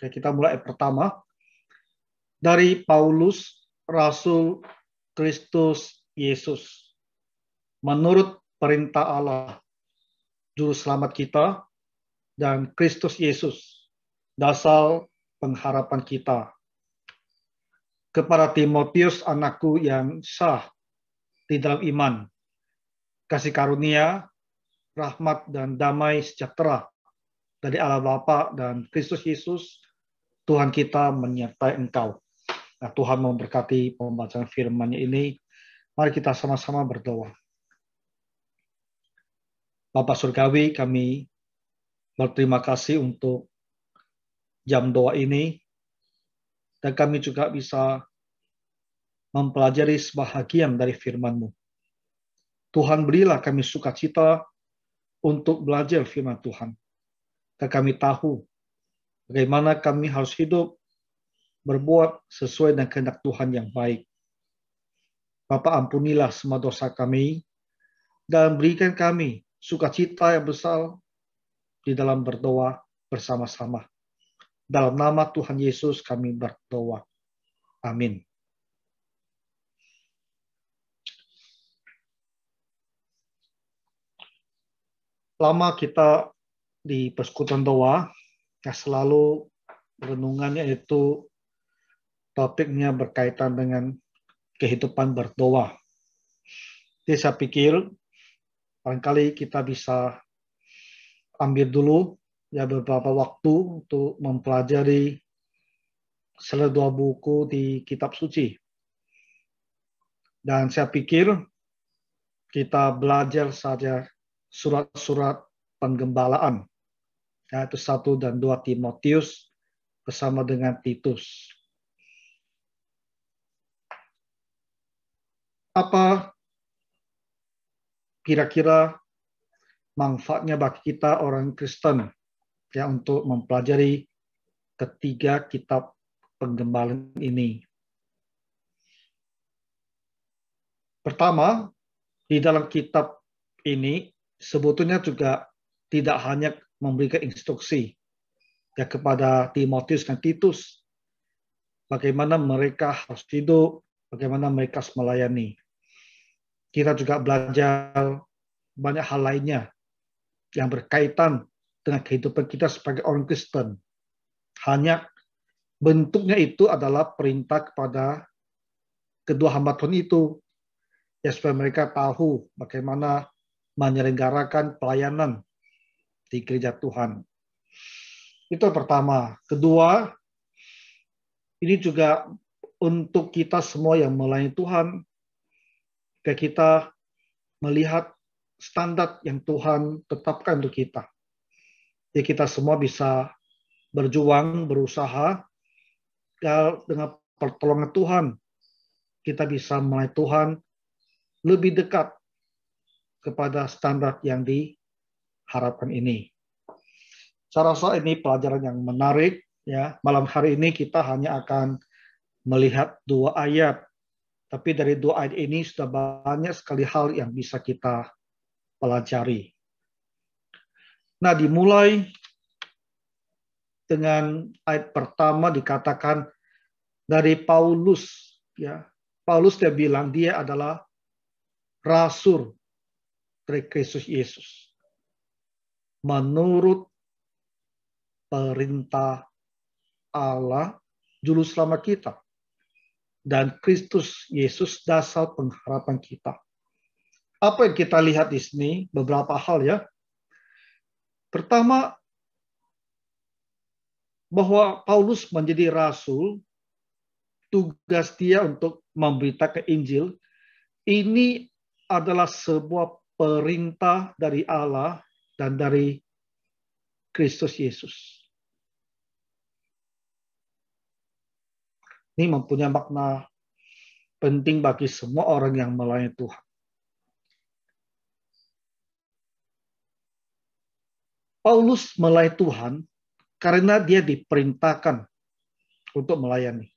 Oke, kita mulai ayat pertama. Dari Paulus, Rasul Kristus Yesus. Menurut perintah Allah, Juru Selamat kita, dan Kristus Yesus, dasar pengharapan kita. Kepada Timotius, anakku yang sah di dalam iman, kasih karunia, rahmat, dan damai sejahtera dari Allah Bapa dan Kristus Yesus, Tuhan kita menyertai engkau. Nah, Tuhan memberkati pembacaan firman-Nya ini. Mari kita sama-sama berdoa. Bapa Surgawi, kami berterima kasih untuk jam doa ini. Dan kami juga bisa mempelajari sebahagian dari firman-Mu. Tuhan, berilah kami sukacita untuk belajar firman Tuhan. Dan kami tahu bagaimana kami harus hidup berbuat sesuai dengan kehendak Tuhan yang baik. Bapa, ampunilah semua dosa kami dan berikan kami sukacita yang besar di dalam berdoa bersama-sama. Dalam nama Tuhan Yesus kami berdoa. Amin. Lama kita di persekutuan doa, yang selalu renungannya itu topiknya berkaitan dengan kehidupan berdoa. Jadi saya pikir barangkali kita bisa ambil dulu ya beberapa waktu untuk mempelajari salah dua buku di kitab suci. Dan saya pikir kita belajar saja surat-surat penggembalaan, yaitu 1 dan 2 Timotius bersama dengan Titus. Apa kira-kira manfaatnya bagi kita orang Kristen ya untuk mempelajari ketiga kitab penggembalaan ini? Pertama, di dalam kitab ini sebetulnya juga tidak hanya memberikan instruksi ya kepada Timotius dan Titus bagaimana mereka harus hidup, bagaimana mereka harus melayani. Kita juga belajar banyak hal lainnya yang berkaitan dengan kehidupan kita sebagai orang Kristen. Hanya bentuknya itu adalah perintah kepada kedua hamba Tuhan itu, ya supaya mereka tahu bagaimana menyelenggarakan pelayanan di gereja Tuhan. Itu pertama. Kedua, ini juga untuk kita semua yang melayani Tuhan, supaya kita melihat standar yang Tuhan tetapkan untuk kita. Jadi kita semua bisa berjuang, berusaha, dengan pertolongan Tuhan, kita bisa melayani Tuhan lebih dekat kepada standar yang diharapkan ini. Saya rasa ini pelajaran yang menarik. Ya, malam hari ini kita hanya akan melihat 2 ayat. Tapi dari 2 ayat ini sudah banyak sekali hal yang bisa kita pelajari. Nah, dimulai dengan ayat pertama dikatakan dari Paulus. Ya, Paulus dia bilang dia adalah rasul dari Kristus Yesus. Menurut perintah Allah, Juru Selamat kita, dan Kristus Yesus, dasar pengharapan kita. Apa yang kita lihat di sini? Beberapa hal ya. Pertama, bahwa Paulus menjadi rasul, tugas dia untuk memberitakan Injil, ini adalah sebuah perintah dari Allah dan dari Kristus Yesus. Ini mempunyai makna penting bagi semua orang yang melayani Tuhan. Paulus melayani Tuhan karena dia diperintahkan untuk melayani.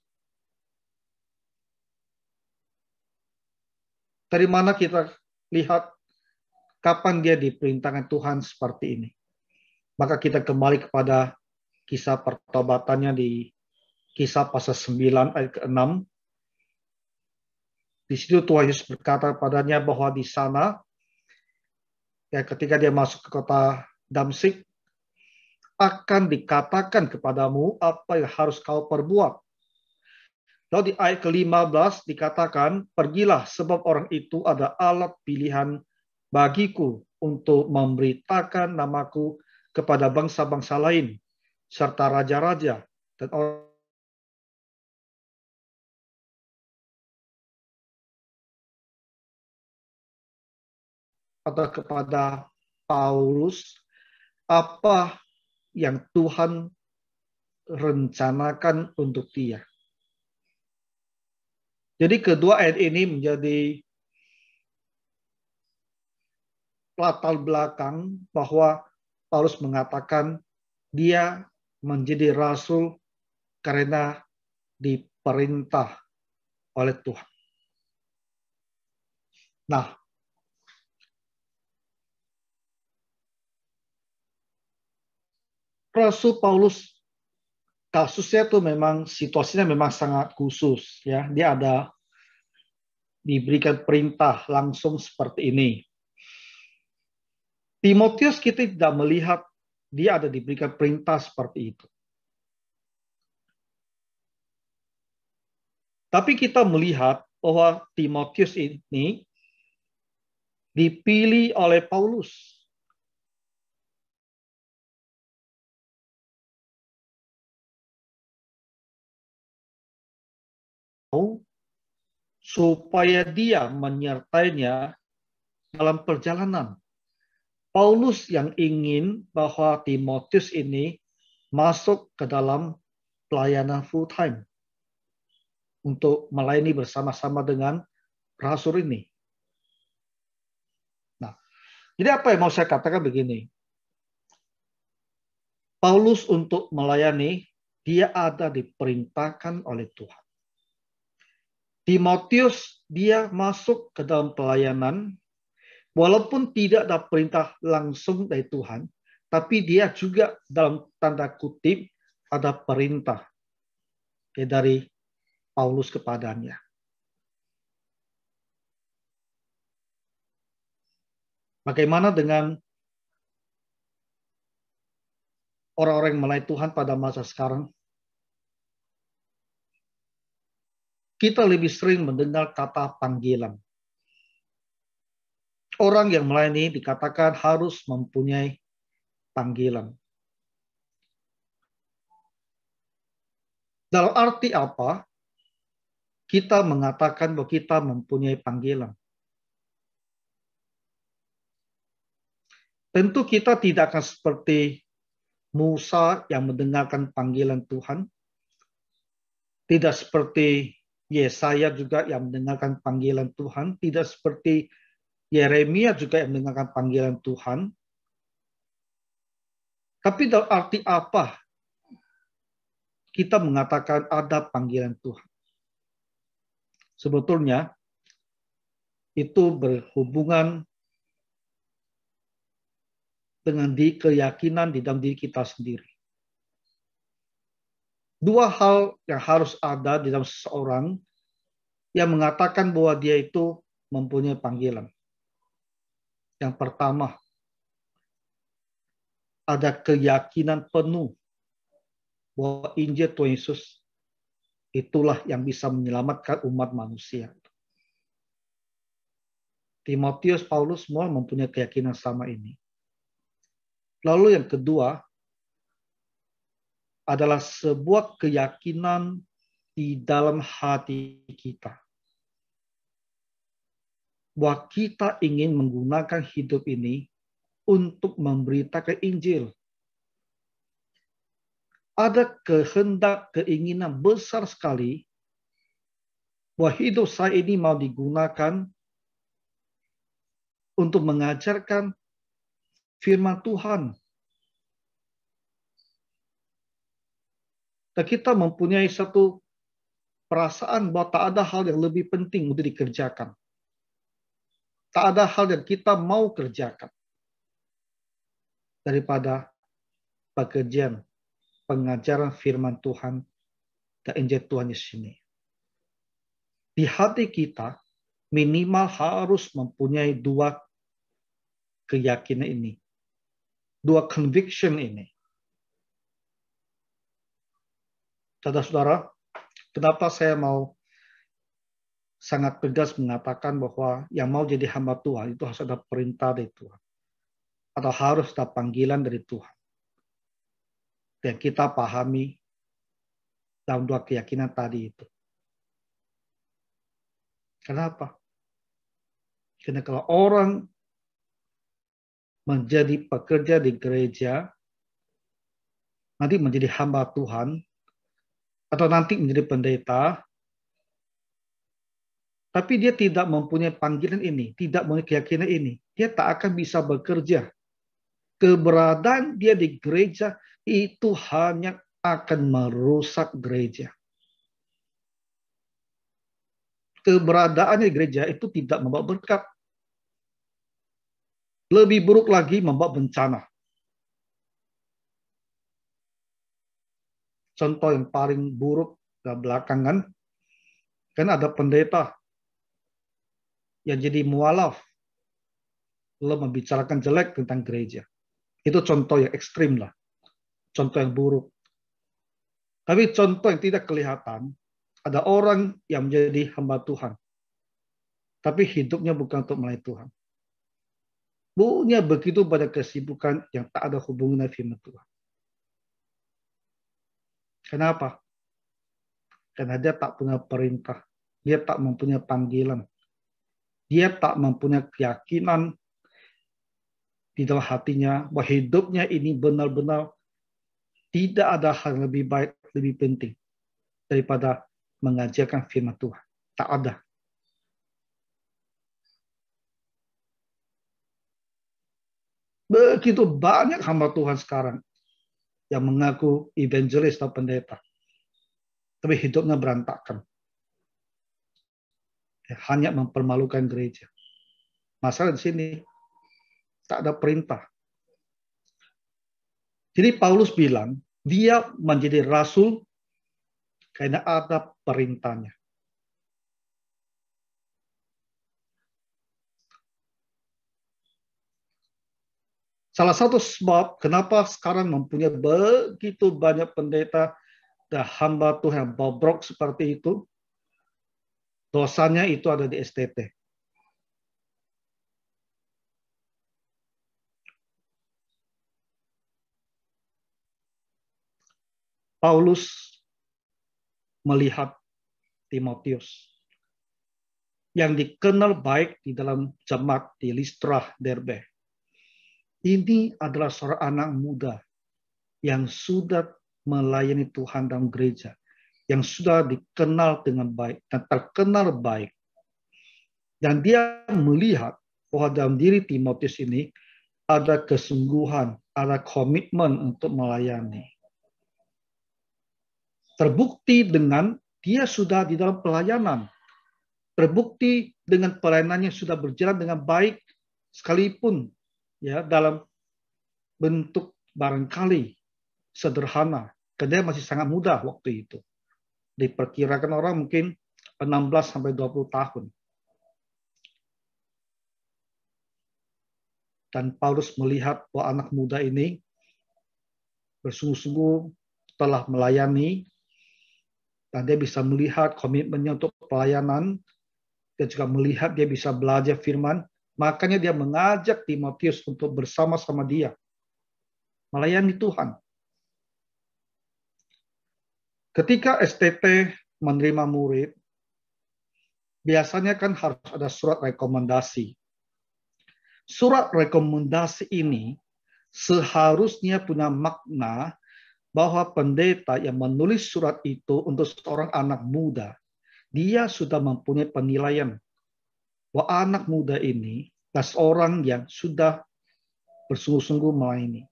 Dari mana kita lihat kapan dia diperintahkan Tuhan seperti ini? Maka kita kembali kepada kisah pertobatannya di Kisah pasal 9 ayat ke-6. Di situ Tuhan Yesus berkata padanya bahwa di sana, ya ketika dia masuk ke kota Damsik, akan dikatakan kepadamu apa yang harus kau perbuat. Lalu di ayat ke-15 dikatakan, pergilah sebab orang itu ada alat pilihan bagiku untuk memberitakan namaku kepada bangsa-bangsa lain, serta raja-raja dan orang atau kepada Paulus apa yang Tuhan rencanakan untuk dia. Jadi kedua ayat ini menjadi latar belakang bahwa Paulus mengatakan dia menjadi rasul karena diperintah oleh Tuhan. Nah, Rasul Paulus kasusnya itu memang situasinya memang sangat khusus ya. Dia ada diberikan perintah langsung seperti ini. Timotius kita tidak melihat dia ada diberikan perintah seperti itu. Tapi kita melihat bahwa Timotius ini dipilih oleh Paulus supaya dia menyertainya dalam perjalanan. Paulus yang ingin bahwa Timotius ini masuk ke dalam pelayanan full time untuk melayani bersama-sama dengan rasul ini. Nah, jadi apa yang mau saya katakan begini? Paulus untuk melayani, dia ada diperintahkan oleh Tuhan. Timotius, dia masuk ke dalam pelayanan, walaupun tidak ada perintah langsung dari Tuhan, tapi dia juga dalam tanda kutip ada perintah dari Paulus kepadanya. Bagaimana dengan orang-orang yang melayani Tuhan pada masa sekarang? Kita lebih sering mendengar kata panggilan. Orang yang melayani dikatakan harus mempunyai panggilan. Dalam arti apa? Kita mengatakan bahwa kita mempunyai panggilan. Tentu kita tidak akan seperti Musa yang mendengarkan panggilan Tuhan. Tidak seperti Yesaya juga yang mendengarkan panggilan Tuhan. Tidak seperti Yeremia juga yang mendengarkan panggilan Tuhan. Tapi dalam arti apa kita mengatakan ada panggilan Tuhan? Sebetulnya itu berhubungan dengan keyakinan di dalam diri kita sendiri. Dua hal yang harus ada di dalam seseorang yang mengatakan bahwa dia itu mempunyai panggilan. Yang pertama, ada keyakinan penuh bahwa Injil Tuhan Yesus itulah yang bisa menyelamatkan umat manusia. Timotius, Paulus semua mempunyai keyakinan sama ini. Lalu yang kedua adalah sebuah keyakinan di dalam hati kita. Bahwa kita ingin menggunakan hidup ini untuk memberitakan Injil. Ada kehendak, keinginan besar sekali bahwa hidup saya ini mau digunakan untuk mengajarkan firman Tuhan. Dan kita mempunyai satu perasaan bahwa tak ada hal yang lebih penting untuk dikerjakan. Tak ada hal yang kita mau kerjakan daripada pekerjaan pengajaran firman Tuhan dan Injil Tuhan Yesus ini. Di hati kita minimal harus mempunyai dua keyakinan ini. Dua conviction ini. Saudara-saudara, kenapa saya mau sangat tegas mengatakan bahwa yang mau jadi hamba Tuhan itu harus ada perintah dari Tuhan. Atau harus ada panggilan dari Tuhan. Dan kita pahami dalam dua keyakinan tadi itu. Kenapa? Karena kalau orang menjadi pekerja di gereja, nanti menjadi hamba Tuhan, atau nanti menjadi pendeta, tapi dia tidak mempunyai panggilan ini, tidak mempunyai keyakinan ini, dia tak akan bisa bekerja. Keberadaan dia di gereja itu hanya akan merusak gereja. Keberadaannya di gereja itu tidak membawa berkat. Lebih buruk lagi membawa bencana. Contoh yang paling buruk belakangan, kan ada pendeta yang jadi mualaf, lalu membicarakan jelek tentang gereja. Itu contoh yang ekstrim lah. Contoh yang buruk. Tapi contoh yang tidak kelihatan, ada orang yang menjadi hamba Tuhan. Tapi hidupnya bukan untuk melayani Tuhan. Punya begitu banyak kesibukan yang tak ada hubungan dengan firman Tuhan. Kenapa? Karena dia tak punya perintah. Dia tak mempunyai panggilan. Dia tak mempunyai keyakinan di dalam hatinya bahwa hidupnya ini benar-benar tidak ada hal yang lebih baik, lebih penting daripada mengajarkan firman Tuhan. Tak ada. Begitu banyak hamba Tuhan sekarang yang mengaku evangelis atau pendeta. Tapi hidupnya berantakan. Hanya mempermalukan gereja. Masalah di sini, tak ada perintah. Jadi Paulus bilang, dia menjadi rasul karena ada perintahnya. Salah satu sebab kenapa sekarang mempunyai begitu banyak pendeta dan hamba Tuhan bobrok seperti itu, dosanya itu ada di STT. Paulus melihat Timotius yang dikenal baik di dalam jemaat di Listra, Derbe. Ini adalah seorang anak muda yang sudah melayani Tuhan dalam gereja, yang sudah dikenal dengan baik dan terkenal baik. Dan dia melihat bahwa dalam diri Timotius ini ada kesungguhan, ada komitmen untuk melayani. Terbukti dengan dia sudah di dalam pelayanan. Terbukti dengan pelayanannya sudah berjalan dengan baik, sekalipun ya dalam bentuk barangkali sederhana, karena dia masih sangat muda waktu itu. Diperkirakan orang mungkin 16-20 tahun. Dan Paulus melihat bahwa anak muda ini bersungguh-sungguh telah melayani, dan dia bisa melihat komitmennya untuk pelayanan, dan juga melihat dia bisa belajar firman. Makanya dia mengajak Timotius untuk bersama-sama dia melayani Tuhan. Ketika STT menerima murid, biasanya kan harus ada surat rekomendasi. Surat rekomendasi ini seharusnya punya makna bahwa pendeta yang menulis surat itu untuk seorang anak muda, dia sudah mempunyai penilaian bahwa anak muda ini adalah seorang yang sudah bersungguh-sungguh melayani.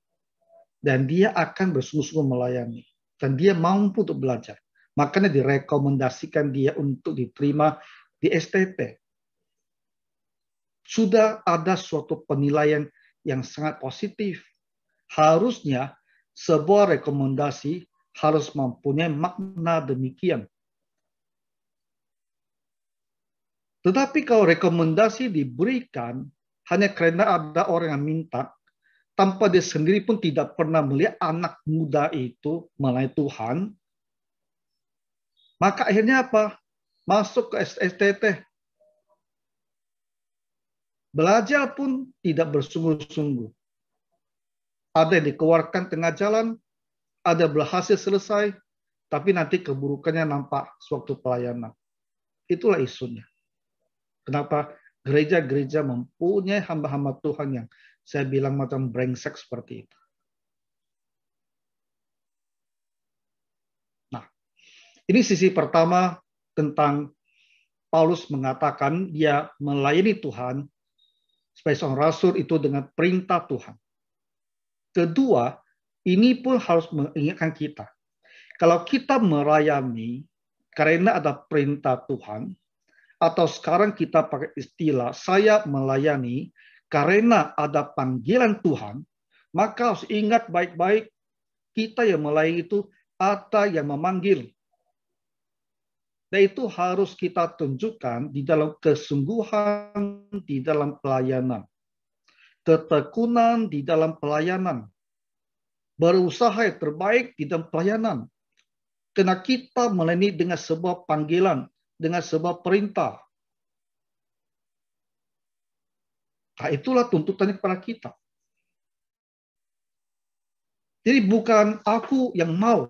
Dan dia akan bersungguh-sungguh melayani. Dan dia mampu untuk belajar. Makanya direkomendasikan dia untuk diterima di STT. Sudah ada suatu penilaian yang sangat positif. Harusnya sebuah rekomendasi harus mempunyai makna demikian. Tetapi kalau rekomendasi diberikan hanya karena ada orang yang minta, tanpa dia sendiri pun tidak pernah melihat anak muda itu melayani Tuhan, maka akhirnya apa? Masuk ke STT. Belajar pun tidak bersungguh-sungguh. Ada yang dikeluarkan tengah jalan, ada berhasil selesai, tapi nanti keburukannya nampak sewaktu pelayanan. Itulah isunya. Kenapa gereja-gereja mempunyai hamba-hamba Tuhan yang saya bilang macam brengsek seperti itu. Nah, ini sisi pertama tentang Paulus mengatakan dia melayani Tuhan sebagai seorang rasul itu dengan perintah Tuhan. Kedua, ini pun harus mengingatkan kita. Kalau kita melayani karena ada perintah Tuhan, atau sekarang kita pakai istilah saya melayani karena ada panggilan Tuhan, maka harus ingat baik-baik kita yang melayani itu ada yang memanggil. Dan itu harus kita tunjukkan di dalam kesungguhan di dalam pelayanan. Ketekunan di dalam pelayanan. Berusaha yang terbaik di dalam pelayanan. Karena kita melayani dengan sebuah panggilan, dengan sebuah perintah. Nah, itulah tuntutannya kepada kita. Jadi bukan aku yang mau,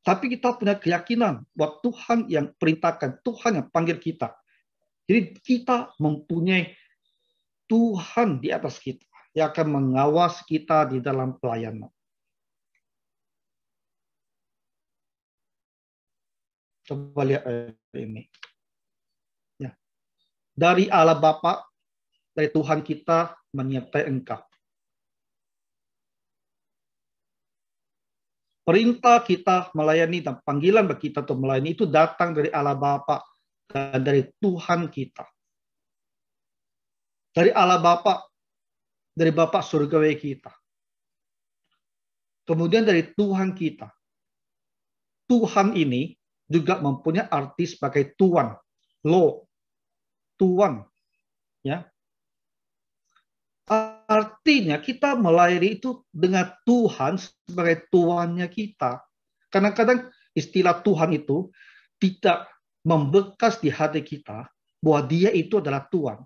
tapi kita punya keyakinan bahwa Tuhan yang perintahkan, Tuhan yang panggil kita. Jadi kita mempunyai Tuhan di atas kita yang akan mengawasi kita di dalam pelayanan. Coba lihat ini. Ya. Dari Allah Bapa, dari Tuhan kita menyertai engkau. Perintah kita melayani dan panggilan bagi kita untuk melayani itu datang dari Allah Bapa dan dari Tuhan kita. Dari Allah Bapa, dari Bapa surgawi kita. Kemudian dari Tuhan kita. Tuhan ini juga mempunyai arti sebagai Tuan, Lord, Tuan, ya. Artinya kita melayani itu dengan Tuhan sebagai Tuannya kita. Kadang-kadang istilah Tuhan itu tidak membekas di hati kita bahwa Dia itu adalah Tuhan.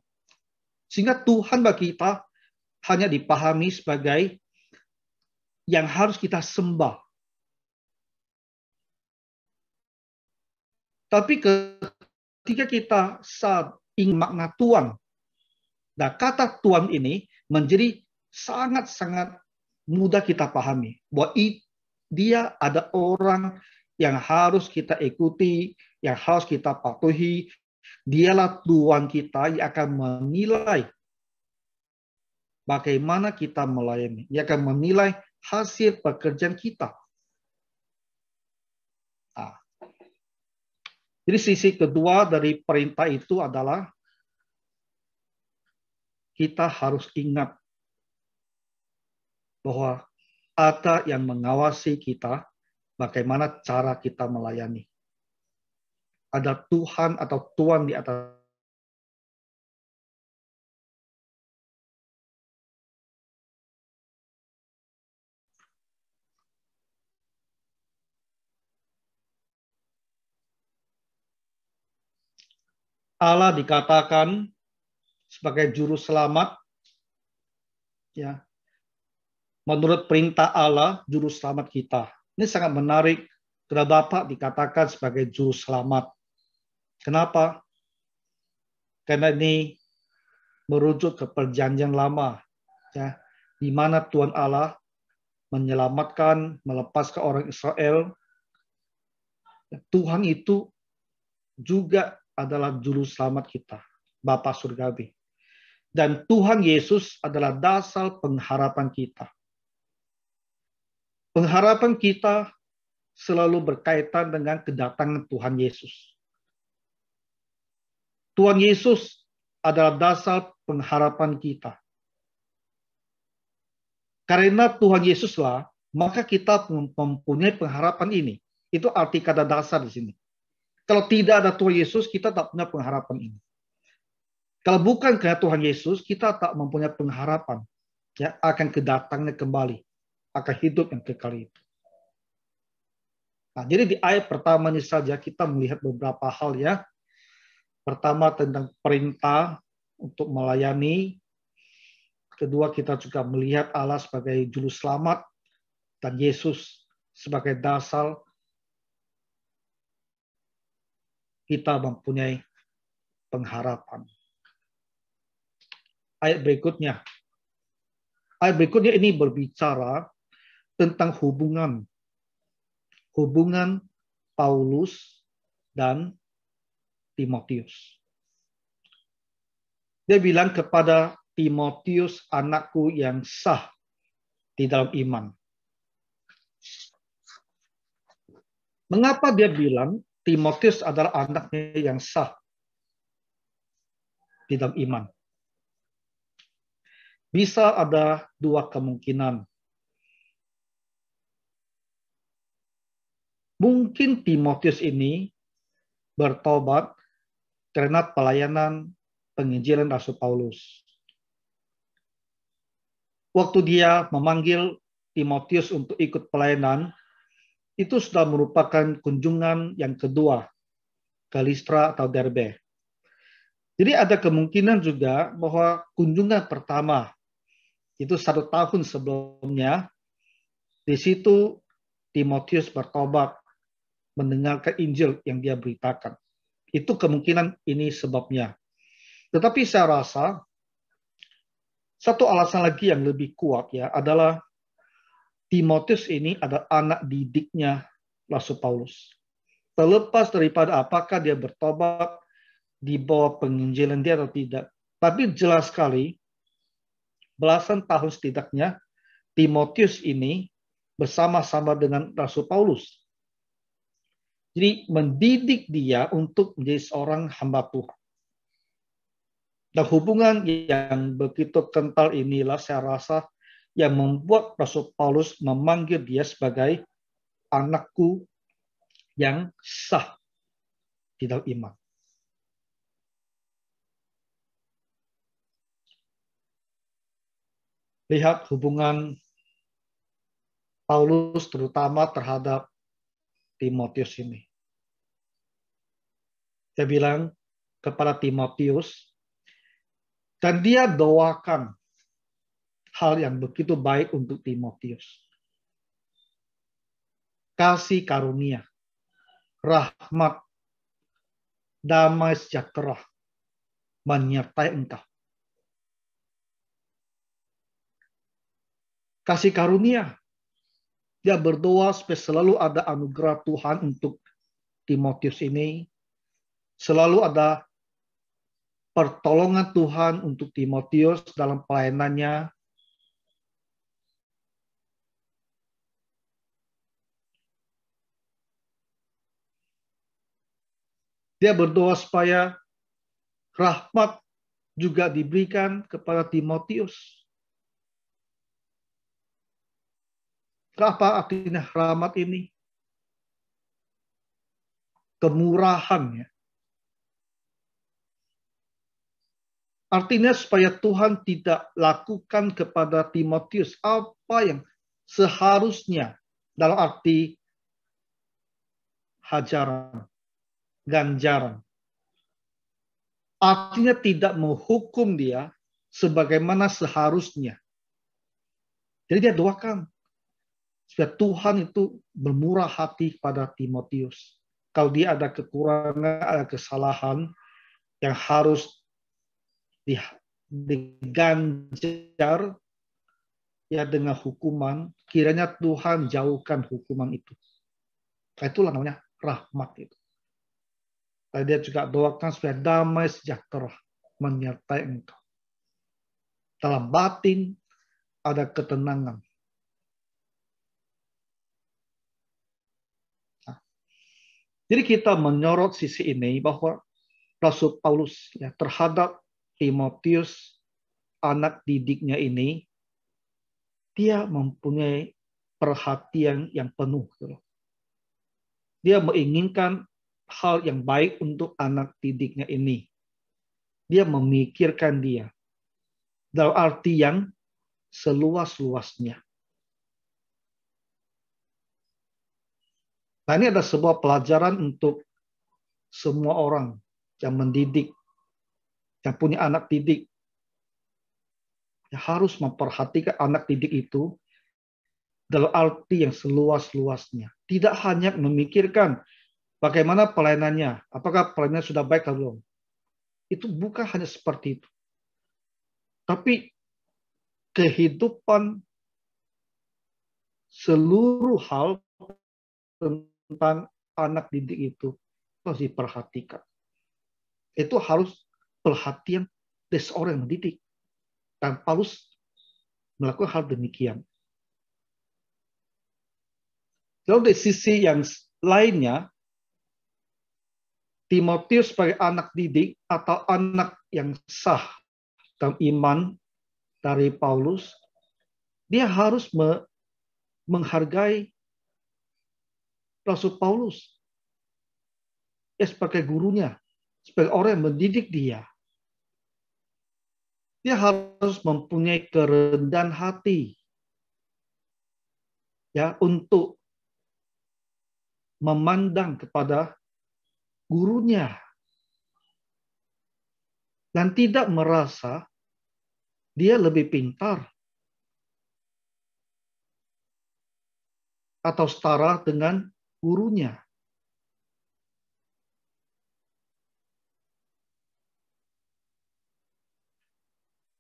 Sehingga Tuhan bagi kita hanya dipahami sebagai yang harus kita sembah. Tapi ketika kita saat ingin makna Tuhan, nah kata Tuhan ini menjadi sangat-sangat mudah kita pahami. Bahwa dia ada orang yang harus kita ikuti, yang harus kita patuhi. Dialah Tuhan kita yang akan menilai bagaimana kita melayani. Dia akan menilai hasil pekerjaan kita. Nah, jadi sisi kedua dari perintah itu adalah kita harus ingat bahwa ada yang mengawasi kita bagaimana cara kita melayani. Ada Tuhan atau Tuhan di atas. Allah dikatakan sebagai juru selamat, ya. Menurut perintah Allah, juru selamat kita. Ini sangat menarik. Karena Bapak dikatakan sebagai juru selamat. Kenapa? Karena ini merujuk ke perjanjian lama, ya, di mana Tuhan Allah menyelamatkan, melepaskan orang Israel. Tuhan itu juga adalah juru selamat kita, Bapa surgawi. Dan Tuhan Yesus adalah dasar pengharapan kita. Pengharapan kita selalu berkaitan dengan kedatangan Tuhan Yesus. Tuhan Yesus adalah dasar pengharapan kita. Karena Tuhan Yesuslah, maka kita mempunyai pengharapan ini. Itu arti kata dasar di sini. Kalau tidak ada Tuhan Yesus, kita tak punya pengharapan ini. Kalau bukan karena Tuhan Yesus, kita tak mempunyai pengharapan ya akan kedatangannya kembali, akan hidup yang kekal itu. Nah, jadi di ayat pertama ini saja kita melihat beberapa hal ya. Pertama tentang perintah untuk melayani. Kedua, kita juga melihat Allah sebagai juru selamat dan Yesus sebagai dasar kita mempunyai pengharapan. Ayat berikutnya ini berbicara tentang hubungan Paulus dan Timotius. Dia bilang kepada Timotius, anakku yang sah di dalam iman. Mengapa dia bilang Timotius adalah anaknya yang sah di dalam iman? Bisa ada dua kemungkinan. Mungkin Timotius ini bertobat karena pelayanan penginjilan Rasul Paulus. Waktu dia memanggil Timotius untuk ikut pelayanan, itu sudah merupakan kunjungan yang kedua ke Listra atau Derbe. Jadi ada kemungkinan juga bahwa kunjungan pertama itu 1 tahun sebelumnya, di situ Timotius bertobat mendengarkan Injil yang dia beritakan. Itu kemungkinan ini sebabnya. Tetapi saya rasa satu alasan lagi yang lebih kuat ya adalah Timotius ini adalah anak didiknya Rasul Paulus. Terlepas daripada apakah dia bertobat di bawah penginjilan dia atau tidak. Tapi jelas sekali belasan tahun setidaknya Timotius ini bersama-sama dengan Rasul Paulus. Jadi mendidik dia untuk menjadi seorang hamba Tuhan. Dan hubungan yang begitu kental inilah saya rasa yang membuat Rasul Paulus memanggil dia sebagai anakku yang sah di dalam iman. Lihat hubungan Paulus terutama terhadap Timotius ini. Dia bilang kepada Timotius, dan dia doakan hal yang begitu baik untuk Timotius. Kasih karunia, rahmat, damai sejahtera menyertai engkau. Kasih karunia. Dia berdoa supaya selalu ada anugerah Tuhan untuk Timotius ini. Selalu ada pertolongan Tuhan untuk Timotius dalam pelayanannya. Dia berdoa supaya rahmat juga diberikan kepada Timotius. Apa artinya rahmat ini? Kemurahan ya. Artinya supaya Tuhan tidak lakukan kepada Timotius apa yang seharusnya dalam arti hajaran, ganjaran. Artinya tidak menghukum dia sebagaimana seharusnya. Jadi dia doakan supaya Tuhan itu bermurah hati pada Timotius. Kalau dia ada kekurangan, ada kesalahan yang harus diganjar ya dengan hukuman, kiranya Tuhan jauhkan hukuman itu. Itulah namanya rahmat itu. Dan dia juga doakan supaya damai sejahtera menyertai engkau. Dalam batin ada ketenangan. Nah, jadi kita menyorot sisi ini bahwa Rasul Paulus ya, terhadap Timotius, anak didiknya ini, dia mempunyai perhatian yang penuh. Dia menginginkan hal yang baik untuk anak didiknya ini. Dia memikirkan dia dalam arti yang seluas-luasnya. Nah, ini ada sebuah pelajaran untuk semua orang yang mendidik, yang punya anak didik. Yang harus memperhatikan anak didik itu dalam arti yang seluas-luasnya. Tidak hanya memikirkan bagaimana pelayanannya, apakah pelayanannya sudah baik atau belum. Itu bukan hanya seperti itu. Tapi kehidupan seluruh hal tentang anak didik itu harus diperhatikan. Itu harus perhatian dari seorang yang mendidik. Dan Paulus melakukan hal demikian. Lalu dari sisi yang lainnya, Timotius sebagai anak didik atau anak yang sah dalam iman dari Paulus, dia harus menghargai Rasul Paulus sebagai gurunya, sebagai orang yang mendidik dia. Dia harus mempunyai kerendahan hati ya untuk memandang kepada gurunya dan tidak merasa dia lebih pintar atau setara dengan gurunya.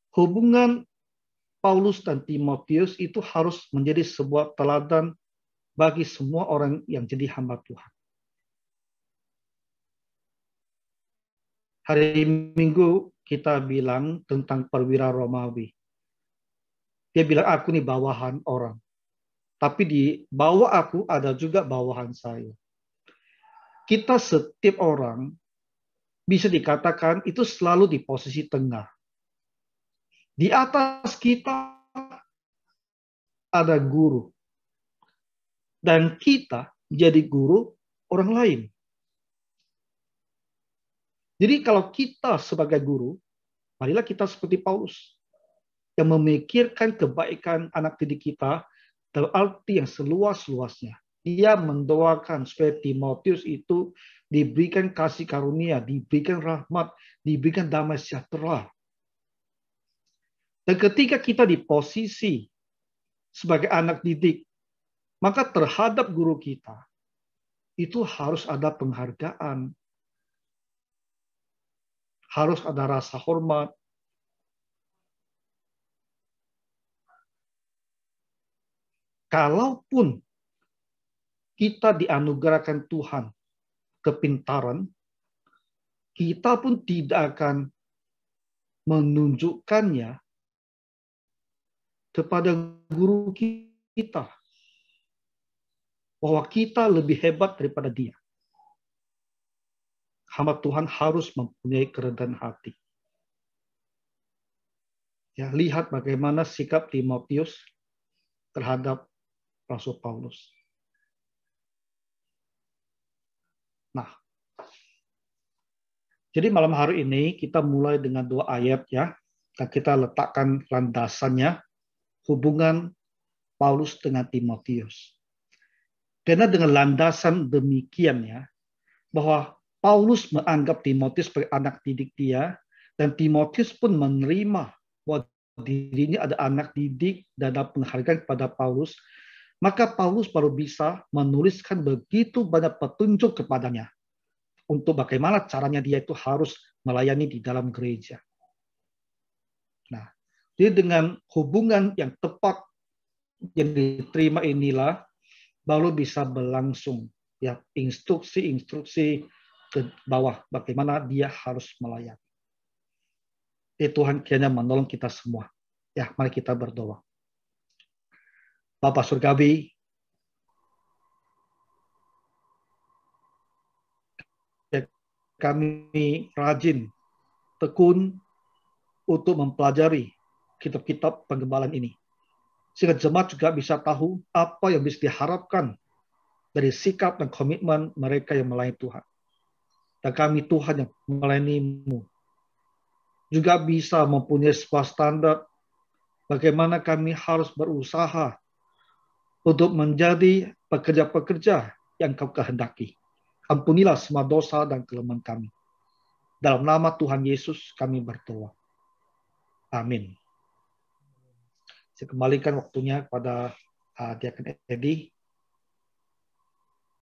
Hubungan Paulus dan Timotius itu harus menjadi sebuah teladan bagi semua orang yang jadi hamba Tuhan. Hari Minggu kita bilang tentang perwira Romawi. Dia bilang, aku nih bawahan orang. Tapi di bawah aku ada juga bawahan saya. Kita setiap orang bisa dikatakan itu selalu di posisi tengah. Di atas kita ada guru. Dan kita menjadi guru orang lain. Jadi kalau kita sebagai guru, marilah kita seperti Paulus. Yang memikirkan kebaikan anak didik kita dalam arti yang seluas-luasnya. Dia mendoakan supaya Timotius itu diberikan kasih karunia, diberikan rahmat, diberikan damai sejahtera. Dan ketika kita di posisi sebagai anak didik, maka terhadap guru kita, itu harus ada penghargaan. Harus ada rasa hormat. Kalaupun kita dianugerahkan Tuhan kepintaran, kita pun tidak akan menunjukkannya kepada guru kita. Bahwa kita lebih hebat daripada dia. Hamba Tuhan harus mempunyai kerendahan hati. Ya, lihat bagaimana sikap Timotius terhadap Rasul Paulus. Nah, jadi malam hari ini kita mulai dengan 2 ayat ya. Dan kita letakkan landasannya hubungan Paulus dengan Timotius. Karena dengan landasan demikian ya, bahwa Paulus menganggap Timotius sebagai anak didik dia, dan Timotius pun menerima bahwa dirinya ada anak didik dan ada penghargaan kepada Paulus, maka Paulus baru bisa menuliskan begitu banyak petunjuk kepadanya untuk bagaimana caranya dia itu harus melayani di dalam gereja. Nah, jadi dengan hubungan yang tepat yang diterima inilah baru bisa berlangsung ya instruksi-instruksi ke bawah bagaimana dia harus melayani. Tuhan kiranya menolong kita semua. Ya, mari kita berdoa. Bapa Surgawi, kami rajin, tekun untuk mempelajari kitab-kitab penggembalaan ini. sehingga jemaat juga bisa tahu apa yang bisa diharapkan dari sikap dan komitmen mereka yang melayani Tuhan. Dan kami Tuhan yang melayanimu juga bisa mempunyai sebuah standar bagaimana kami harus berusaha untuk menjadi pekerja-pekerja yang Kau kehendaki. Ampunilah semua dosa dan kelemahan kami. Dalam nama Tuhan Yesus kami berdoa. Amin. Saya kembalikan waktunya kepada Diakon Edi.